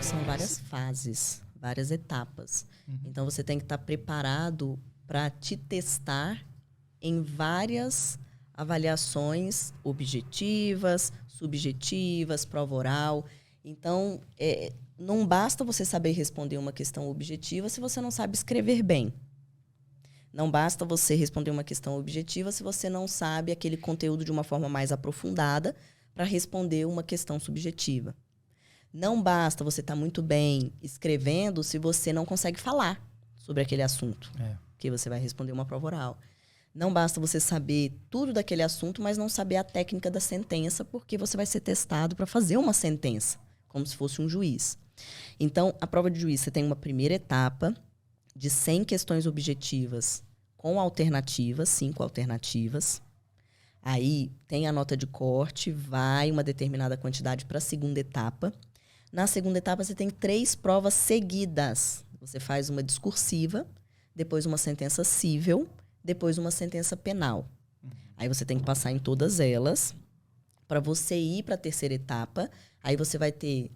que são várias fases, várias etapas. Então, você tem que estar preparado para te testar em várias avaliações objetivas, subjetivas, prova oral. Então, não basta você saber responder uma questão objetiva se você não sabe escrever bem. Não basta você responder uma questão objetiva se você não sabe aquele conteúdo de uma forma mais aprofundada para responder uma questão subjetiva. Não basta você estar muito bem escrevendo se você não consegue falar sobre aquele assunto, que você vai responder uma prova oral. Não basta você saber tudo daquele assunto, mas não saber a técnica da sentença, porque você vai ser testado para fazer uma sentença, como se fosse um juiz. Então, a prova de juiz, você tem uma primeira etapa de 100 questões objetivas com alternativas, 5 alternativas. Aí, tem a nota de corte, vai uma determinada quantidade para a segunda etapa. Na segunda etapa, você tem 3 provas seguidas. Você faz uma discursiva, depois uma sentença cível, depois uma sentença penal. Aí você tem que passar em todas elas. Para você ir para a terceira etapa, aí você vai ter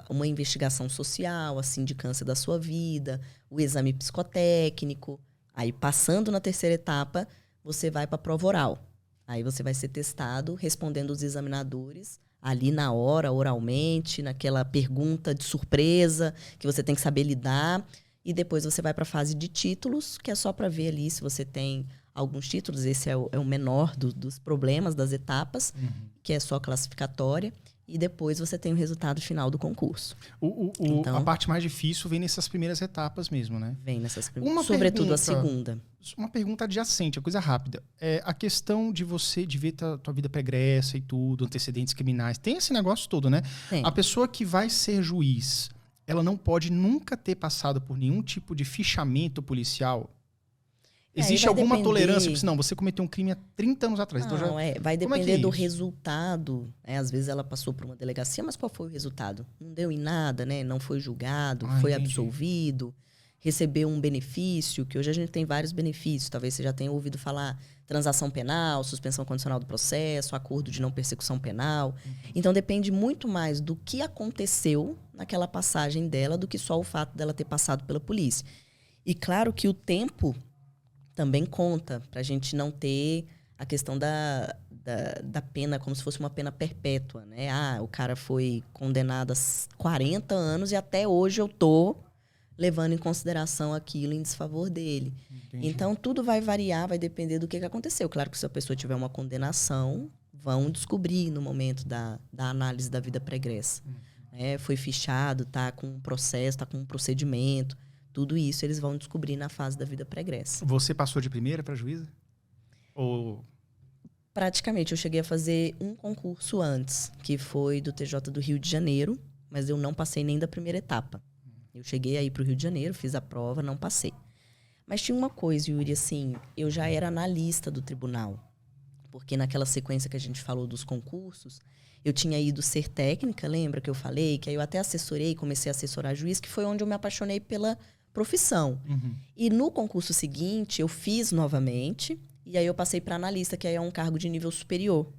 uma investigação social, a sindicância da sua vida, o exame psicotécnico. Aí, passando na terceira etapa, você vai para a prova oral. Aí você vai ser testado respondendo os examinadores ali na hora, oralmente, naquela pergunta de surpresa que você tem que saber lidar. E depois você vai para a fase de títulos, que é só para ver ali se você tem alguns títulos. Esse é o menor dos problemas das etapas, que é só classificatória. E depois você tem o resultado final do concurso. Então, a parte mais difícil vem nessas primeiras etapas mesmo, né? Vem nessas primeiras. Sobretudo a segunda. Uma pergunta adjacente, uma coisa rápida. A questão de você de ver tua vida pregressa e tudo, antecedentes criminais. Tem esse negócio todo, né? Tem. A pessoa que vai ser juiz, ela não pode nunca ter passado por nenhum tipo de fichamento policial. Existe alguma tolerância? Porque, não, você cometeu um crime há 30 anos atrás. Não, então vai depender do isso? resultado. Às vezes ela passou por uma delegacia, mas qual foi o resultado? Não deu em nada, né? Não foi julgado, foi entendi. Absolvido, recebeu um benefício, que hoje a gente tem vários benefícios. Talvez você já tenha ouvido falar transação penal, suspensão condicional do processo, acordo de não persecução penal. Então, depende muito mais do que aconteceu naquela passagem dela do que só o fato dela ter passado pela polícia. E claro que o tempo também conta, para a gente não ter a questão da pena como se fosse uma pena perpétua, né? O cara foi condenado a 40 anos e até hoje eu tô levando em consideração aquilo em desfavor dele. Entendi. Então, tudo vai variar, vai depender do que aconteceu. Claro que se a pessoa tiver uma condenação, vão descobrir no momento da análise da vida pregressa. Foi fichado, tá com um processo, tá com um procedimento. Tudo isso eles vão descobrir na fase da vida pregressa. Você passou de primeira para juíza? Ou... Praticamente, eu cheguei a fazer um concurso antes, que foi do TJ do Rio de Janeiro, mas eu não passei nem da primeira etapa. Eu cheguei aí para o Rio de Janeiro, fiz a prova, não passei. Mas tinha uma coisa, Yuri, assim, eu já era analista do tribunal, porque naquela sequência que a gente falou dos concursos, eu tinha ido ser técnica, lembra que eu falei? Que aí eu até assessorei, comecei a assessorar juiz, que foi onde eu me apaixonei pela profissão. E no concurso seguinte, eu fiz novamente, e aí eu passei para analista, que aí é um cargo de nível superior.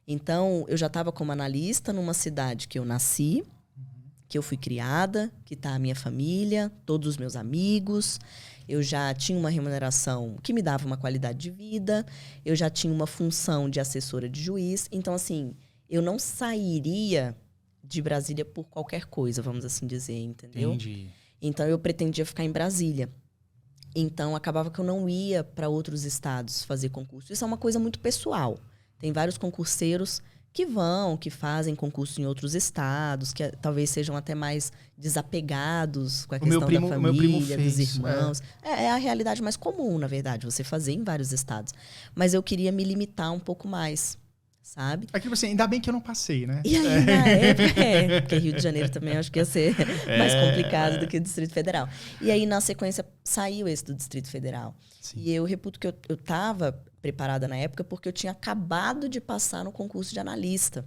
Então, eu já estava como analista numa cidade que eu nasci, que eu fui criada, que está a minha família, todos os meus amigos. Eu já tinha uma remuneração que me dava uma qualidade de vida. Eu já tinha uma função de assessora de juiz. Então, assim, eu não sairia de Brasília por qualquer coisa, vamos assim dizer, entendeu? Entendi. Então, eu pretendia ficar em Brasília. Então, acabava que eu não ia para outros estados fazer concurso. Isso é uma coisa muito pessoal. Tem vários concurseiros que fazem concurso em outros estados, que talvez sejam até mais desapegados com a questão da família, meu primo fez, dos irmãos. É a realidade mais comum, na verdade, você fazer em vários estados. Mas eu queria me limitar um pouco mais, sabe? Aquilo assim, ainda bem que eu não passei, né? E aí, na época, porque Rio de Janeiro também acho que ia ser mais complicado do que o Distrito Federal. E aí, na sequência, saiu esse do Distrito Federal. Sim. E eu reputo que eu estava preparada na época porque eu tinha acabado de passar no concurso de analista.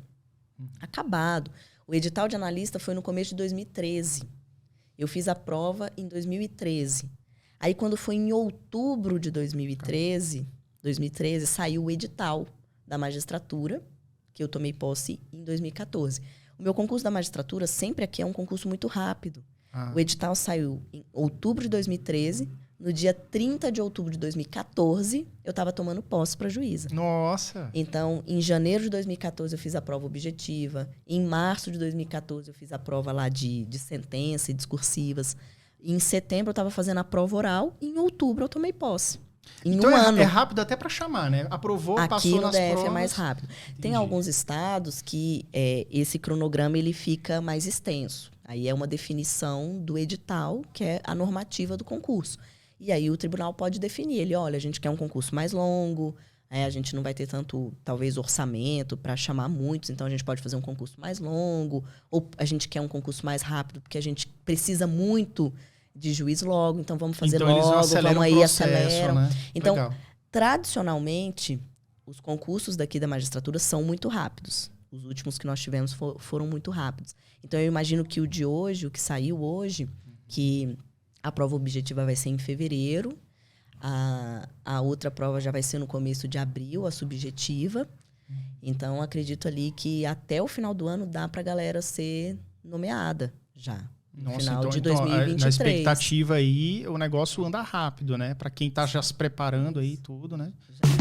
Acabado. O edital de analista foi no começo de 2013. Eu fiz a prova em 2013. Aí, quando foi em outubro de 2013, saiu o edital da magistratura, que eu tomei posse em 2014. O meu concurso da magistratura sempre aqui é um concurso muito rápido. O edital saiu em outubro de 2013. No dia 30 de outubro de 2014, eu estava tomando posse para juíza. Nossa! Então, em janeiro de 2014, eu fiz a prova objetiva. Em março de 2014, eu fiz a prova lá de sentença e discursivas. Em setembro, eu estava fazendo a prova oral. E em outubro, eu tomei posse. Então é rápido até para chamar, né? Aprovou, aqui passou nas provas. Aqui no DF é mais rápido. Entendi. Tem alguns estados que esse cronograma ele fica mais extenso. Aí é uma definição do edital, que é a normativa do concurso. E aí o tribunal pode definir. Olha, a gente quer um concurso mais longo, a gente não vai ter tanto, talvez, orçamento para chamar muitos, então a gente pode fazer um concurso mais longo, ou a gente quer um concurso mais rápido, porque a gente precisa muito de juiz logo, então vamos fazer então, logo, vamos aí, aceleram. Né? Então, legal. Tradicionalmente, os concursos daqui da magistratura são muito rápidos. Os últimos que nós tivemos foram muito rápidos. Então, eu imagino que o de hoje, o que saiu hoje, que a prova objetiva vai ser em fevereiro, a outra prova já vai ser no começo de abril, a subjetiva. Então, acredito ali que até o final do ano dá para a galera ser nomeada já. No final de 2023. Na expectativa aí, o negócio anda rápido, né? Para quem tá já se preparando aí tudo, né? Já.